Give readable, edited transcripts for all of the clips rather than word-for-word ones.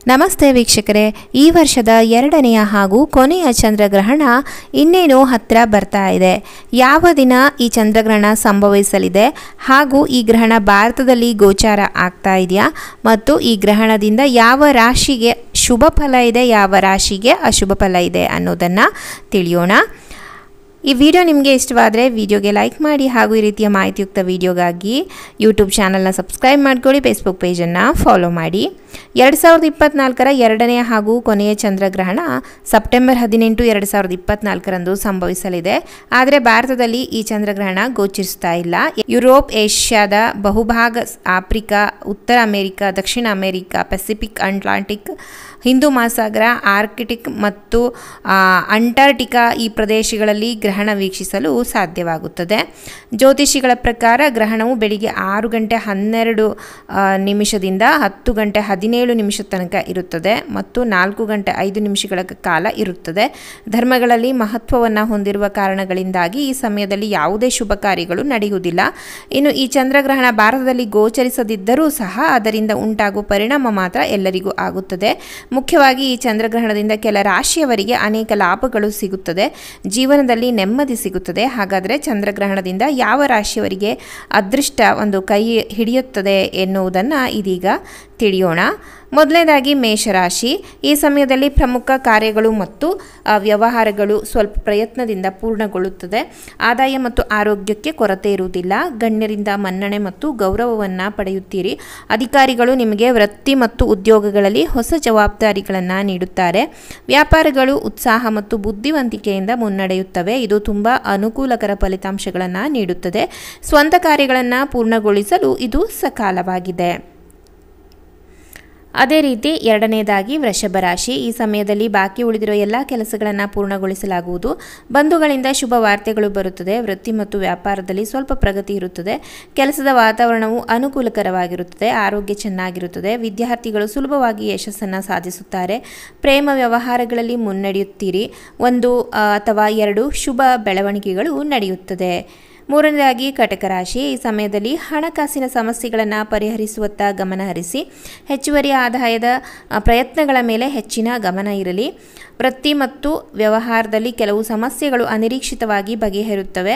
ನಮಸ್ತೆ ವೀಕ್ಷಕರೇ, ಈ ವರ್ಷದ ಎರಡನೆಯ ಹಾಗೂ ಕೊನೆಯ ಚಂದ್ರಗ್ರಹಣ ಇನ್ನೇನು ಹತ್ತಿರ ಬರ್ತಾ ಇದೆ. ಯಾವ ದಿನ ಈ ಚಂದ್ರಗ್ರಹಣ ಸಂಭವಿಸಲಿದೆ ಹಾಗೂ ಈ ಗ್ರಹಣ ಭಾರತದಲ್ಲಿ ಗೋಚಾರ ಆಗ್ತಾ ಇದೆಯಾ ಮತ್ತು ಈ ಗ್ರಹಣದಿಂದ ಯಾವ ರಾಶಿಗೆ ಶುಭ ಫಲ ಇದೆ, ಯಾವ ರಾಶಿಗೆ ಅಶುಭ ಫಲ ಇದೆ ಅನ್ನೋದನ್ನು ತಿಳಿಯೋಣ. ಈ ವಿಡಿಯೋ ನಿಮಗೆ ಇಷ್ಟವಾದರೆ ವಿಡಿಯೋಗೆ ಲೈಕ್ ಮಾಡಿ ಹಾಗೂ ಈ ರೀತಿಯ ಮಾಹಿತಿಯುಕ್ತ ವಿಡಿಯೋಗಾಗಿ ಯೂಟ್ಯೂಬ್ ಚಾನಲ್ನ ಸಬ್ಸ್ಕ್ರೈಬ್ ಮಾಡ್ಕೊಳ್ಳಿ, ಫೇಸ್ಬುಕ್ ಪೇಜನ್ನು ಫಾಲೋ ಮಾಡಿ. 2024ರ ಎರಡನೆಯ ಹಾಗೂ ಕೊನೆಯ ಚಂದ್ರಗ್ರಹಣ ಸೆಪ್ಟೆಂಬರ್ 18, 2024ರಂದು ಸಂಭವಿಸಲಿದೆ. ಆದರೆ ಭಾರತದಲ್ಲಿ ಈ ಚಂದ್ರಗ್ರಹಣ ಗೋಚರಿಸ್ತಾ ಇಲ್ಲ. ಯುರೋಪ್, ಏಷ್ಯಾದ ಬಹುಭಾಗ, ಆಫ್ರಿಕಾ, ಉತ್ತರ ಅಮೆರಿಕ, ದಕ್ಷಿಣ ಅಮೆರಿಕ, ಪೆಸಿಫಿಕ್, ಅಟ್ಲಾಂಟಿಕ್, ಹಿಂದೂ ಮಹಾಸಾಗರ, ಆರ್ಕಿಟಿಕ್ ಮತ್ತು ಅಂಟಾರ್ಟಿಕಾ ಈ ಪ್ರದೇಶಗಳಲ್ಲಿ ಗ್ರಹಣ ವೀಕ್ಷಿಸಲು ಸಾಧ್ಯವಾಗುತ್ತದೆ. ಜ್ಯೋತಿಷಿಗಳ ಪ್ರಕಾರ ಗ್ರಹಣವು ಬೆಳಿಗ್ಗೆ 6:12 ನಿಮಿಷದಿಂದ 10:17 ತನಕ ಇರುತ್ತದೆ ಮತ್ತು 4:05 ಕಾಲ ಇರುತ್ತದೆ. ಧರ್ಮಗಳಲ್ಲಿ ಮಹತ್ವವನ್ನು ಹೊಂದಿರುವ ಕಾರಣಗಳಿಂದಾಗಿ ಈ ಸಮಯದಲ್ಲಿ ಯಾವುದೇ ಶುಭ ಕಾರ್ಯಗಳು ನಡೆಯುವುದಿಲ್ಲ. ಇನ್ನು ಈ ಚಂದ್ರಗ್ರಹಣ ಭಾರತದಲ್ಲಿ ಗೋಚರಿಸದಿದ್ದರೂ ಸಹ ಅದರಿಂದ ಉಂಟಾಗುವ ಪರಿಣಾಮ ಮಾತ್ರ ಎಲ್ಲರಿಗೂ ಆಗುತ್ತದೆ. ಮುಖ್ಯವಾಗಿ ಈ ಚಂದ್ರಗ್ರಹಣದಿಂದ ಕೆಲ ರಾಶಿಯವರಿಗೆ ಅನೇಕ ಲಾಭಗಳು ಸಿಗುತ್ತದೆ, ಜೀವನದಲ್ಲಿ ನೆಮ್ಮದಿ ಸಿಗುತ್ತದೆ. ಹಾಗಾದರೆ ಚಂದ್ರಗ್ರಹಣದಿಂದ ಯಾವ ರಾಶಿಯವರಿಗೆ ಅದೃಷ್ಟ ಒಂದು ಕೈ ಹಿಡಿಯುತ್ತದೆ ಎನ್ನುವುದನ್ನು ಇದೀಗ ತಿಳಿಯೋಣ. ಮೊದಲನೇದಾಗಿ ಮೇಷರಾಶಿ. ಈ ಸಮಯದಲ್ಲಿ ಪ್ರಮುಖ ಕಾರ್ಯಗಳು ಮತ್ತು ವ್ಯವಹಾರಗಳು ಸ್ವಲ್ಪ ಪ್ರಯತ್ನದಿಂದ ಪೂರ್ಣಗೊಳ್ಳುತ್ತದೆ. ಆದಾಯ ಮತ್ತು ಆರೋಗ್ಯಕ್ಕೆ ಕೊರತೆ ಇರುವುದಿಲ್ಲ. ಗಣ್ಯರಿಂದ ಮನ್ನಣೆ ಮತ್ತು ಗೌರವವನ್ನು ಪಡೆಯುತ್ತೀರಿ. ಅಧಿಕಾರಿಗಳು ನಿಮಗೆ ವೃತ್ತಿ ಮತ್ತು ಉದ್ಯೋಗಗಳಲ್ಲಿ ಹೊಸ ಜವಾಬ್ದಾರಿಗಳನ್ನು ನೀಡುತ್ತಾರೆ. ವ್ಯಾಪಾರಗಳು ಉತ್ಸಾಹ ಮತ್ತು ಬುದ್ಧಿವಂತಿಕೆಯಿಂದ ಮುನ್ನಡೆಯುತ್ತವೆ. ಇದು ತುಂಬ ಅನುಕೂಲಕರ ಫಲಿತಾಂಶಗಳನ್ನು ನೀಡುತ್ತದೆ. ಸ್ವಂತ ಕಾರ್ಯಗಳನ್ನು ಪೂರ್ಣಗೊಳಿಸಲು ಇದು ಸಕಾಲವಾಗಿದೆ. ಅದೇ ರೀತಿ ಎರಡನೇದಾಗಿ ವೃಷಭ ರಾಶಿ. ಈ ಸಮಯದಲ್ಲಿ ಬಾಕಿ ಉಳಿದಿರುವ ಎಲ್ಲ ಕೆಲಸಗಳನ್ನು ಪೂರ್ಣಗೊಳಿಸಲಾಗುವುದು. ಬಂಧುಗಳಿಂದ ಶುಭ ವಾರ್ತೆಗಳು ಬರುತ್ತದೆ. ವೃತ್ತಿ ಮತ್ತು ವ್ಯಾಪಾರದಲ್ಲಿ ಸ್ವಲ್ಪ ಪ್ರಗತಿ ಇರುತ್ತದೆ. ಕೆಲಸದ ವಾತಾವರಣವು ಅನುಕೂಲಕರವಾಗಿರುತ್ತದೆ. ಆರೋಗ್ಯ ಚೆನ್ನಾಗಿರುತ್ತದೆ. ವಿದ್ಯಾರ್ಥಿಗಳು ಸುಲಭವಾಗಿ ಯಶಸ್ಸನ್ನು ಸಾಧಿಸುತ್ತಾರೆ. ಪ್ರೇಮ ವ್ಯವಹಾರಗಳಲ್ಲಿ ಮುನ್ನಡೆಯುತ್ತೀರಿ. 1 ಅಥವಾ 2 ಶುಭ ಬೆಳವಣಿಗೆಗಳು ನಡೆಯುತ್ತದೆ. ಮೂರನೇದಾಗಿ ಕಟಕ ರಾಶಿ. ಈ ಸಮಯದಲ್ಲಿ ಹಣಕಾಸಿನ ಸಮಸ್ಯೆಗಳನ್ನು ಪರಿಹರಿಸುವತ್ತ ಗಮನ ಹರಿಸಿ. ಹೆಚ್ಚುವರಿ ಆದಾಯದ ಪ್ರಯತ್ನಗಳ ಮೇಲೆ ಹೆಚ್ಚಿನ ಗಮನ ಇರಲಿ. ವೃತ್ತಿ ಮತ್ತು ವ್ಯವಹಾರದಲ್ಲಿ ಕೆಲವು ಸಮಸ್ಯೆಗಳು ಅನಿರೀಕ್ಷಿತವಾಗಿ ಬಗೆಹರುತ್ತವೆ.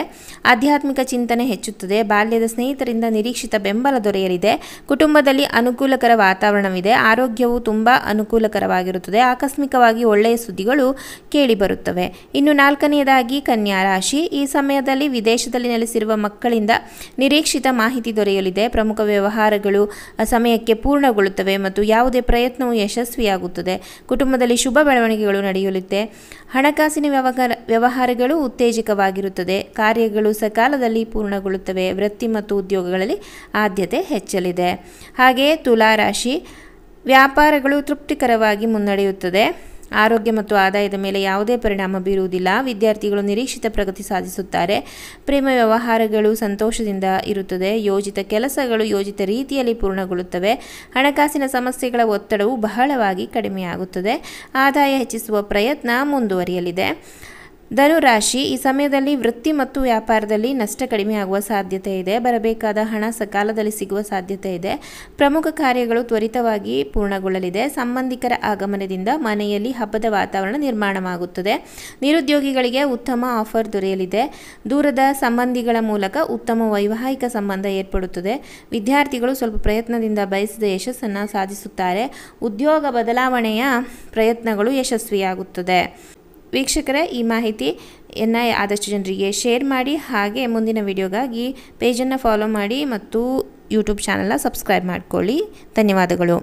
ಆಧ್ಯಾತ್ಮಿಕ ಚಿಂತನೆ ಹೆಚ್ಚುತ್ತದೆ. ಬಾಲ್ಯದ ಸ್ನೇಹಿತರಿಂದ ನಿರೀಕ್ಷಿತ ಬೆಂಬಲ ದೊರೆಯಲಿದೆ. ಕುಟುಂಬದಲ್ಲಿ ಅನುಕೂಲಕರ ವಾತಾವರಣವಿದೆ. ಆರೋಗ್ಯವು ತುಂಬ ಅನುಕೂಲಕರವಾಗಿರುತ್ತದೆ. ಆಕಸ್ಮಿಕವಾಗಿ ಒಳ್ಳೆಯ ಸುದ್ದಿಗಳು ಕೇಳಿಬರುತ್ತವೆ. ಇನ್ನು ನಾಲ್ಕನೆಯದಾಗಿ ಕನ್ಯಾ ರಾಶಿ. ಈ ಸಮಯದಲ್ಲಿ ವಿದೇಶದಲ್ಲಿ ನೆಲೆಸಿರುವ ಮಕ್ಕಳಿಂದ ನಿರೀಕ್ಷಿತ ಮಾಹಿತಿ ದೊರೆಯಲಿದೆ. ಪ್ರಮುಖ ವ್ಯವಹಾರಗಳು ಸಮಯಕ್ಕೆ ಪೂರ್ಣಗೊಳ್ಳುತ್ತವೆ ಮತ್ತು ಯಾವುದೇ ಪ್ರಯತ್ನವು ಯಶಸ್ವಿಯಾಗುತ್ತದೆ. ಕುಟುಂಬದಲ್ಲಿ ಶುಭ ಬೆಳವಣಿಗೆಗಳು ನಡೆಯಲಿದೆ. ಹಣಕಾಸಿನ ವ್ಯವಹಾರಗಳು ಉತ್ತೇಜಕವಾಗಿರುತ್ತದೆ. ಕಾರ್ಯಗಳು ಸಕಾಲದಲ್ಲಿ ಪೂರ್ಣಗೊಳ್ಳುತ್ತವೆ. ವೃತ್ತಿ ಮತ್ತು ಉದ್ಯೋಗಗಳಲ್ಲಿ ಆದ್ಯತೆ ಹೆಚ್ಚಲಿದೆ. ಹಾಗೆಯೇ ತುಲಾ ರಾಶಿ. ವ್ಯಾಪಾರಗಳು ತೃಪ್ತಿಕರವಾಗಿ ಮುನ್ನಡೆಯುತ್ತದೆ. ಆರೋಗ್ಯ ಮತ್ತು ಆದಾಯದ ಮೇಲೆ ಯಾವುದೇ ಪರಿಣಾಮ ಬೀರುವುದಿಲ್ಲ. ವಿದ್ಯಾರ್ಥಿಗಳು ನಿರೀಕ್ಷಿತ ಪ್ರಗತಿ ಸಾಧಿಸುತ್ತಾರೆ. ಪ್ರೇಮ ವ್ಯವಹಾರಗಳು ಸಂತೋಷದಿಂದ ಇರುತ್ತದೆ. ಯೋಜಿತ ಕೆಲಸಗಳು ಯೋಜಿತ ರೀತಿಯಲ್ಲಿ ಪೂರ್ಣಗೊಳ್ಳುತ್ತವೆ. ಹಣಕಾಸಿನ ಸಮಸ್ಯೆಗಳ ಒತ್ತಡವು ಬಹಳವಾಗಿ ಕಡಿಮೆಯಾಗುತ್ತದೆ. ಆದಾಯ ಹೆಚ್ಚಿಸುವ ಪ್ರಯತ್ನ ಮುಂದುವರಿಯಲಿದೆ. ಧನುರಾಶಿ. ಈ ಸಮಯದಲ್ಲಿ ವೃತ್ತಿ ಮತ್ತು ವ್ಯಾಪಾರದಲ್ಲಿ ನಷ್ಟ ಕಡಿಮೆಯಾಗುವ ಸಾಧ್ಯತೆ ಇದೆ. ಬರಬೇಕಾದ ಹಣ ಸಕಾಲದಲ್ಲಿ ಸಿಗುವ ಸಾಧ್ಯತೆ ಇದೆ. ಪ್ರಮುಖ ಕಾರ್ಯಗಳು ತ್ವರಿತವಾಗಿ ಪೂರ್ಣಗೊಳ್ಳಲಿದೆ. ಸಂಬಂಧಿಕರ ಆಗಮನದಿಂದ ಮನೆಯಲ್ಲಿ ಹಬ್ಬದ ವಾತಾವರಣ ನಿರ್ಮಾಣವಾಗುತ್ತದೆ. ನಿರುದ್ಯೋಗಿಗಳಿಗೆ ಉತ್ತಮ ಆಫರ್ ದೊರೆಯಲಿದೆ. ದೂರದ ಸಂಬಂಧಿಗಳ ಮೂಲಕ ಉತ್ತಮ ವೈವಾಹಿಕ ಸಂಬಂಧ ಏರ್ಪಡುತ್ತದೆ. ವಿದ್ಯಾರ್ಥಿಗಳು ಸ್ವಲ್ಪ ಪ್ರಯತ್ನದಿಂದ ಬಯಸಿದ ಯಶಸ್ಸನ್ನು ಸಾಧಿಸುತ್ತಾರೆ. ಉದ್ಯೋಗ ಬದಲಾವಣೆಯ ಪ್ರಯತ್ನಗಳು ಯಶಸ್ವಿಯಾಗುತ್ತದೆ. ವೀಕ್ಷಕರೇ, ಈ ಮಾಹಿತಿಯನ್ನು ಆದಷ್ಟು ಜನರಿಗೆ ಶೇರ್ ಮಾಡಿ. ಹಾಗೆ ಮುಂದಿನ ವಿಡಿಯೋಗಾಗಿ ಪೇಜನ್ನು ಫಾಲೋ ಮಾಡಿ ಮತ್ತು ಯೂಟ್ಯೂಬ್ ಚಾನಲ್ನ ಸಬ್ಸ್ಕ್ರೈಬ್ ಮಾಡಿಕೊಳ್ಳಿ. ಧನ್ಯವಾದಗಳು.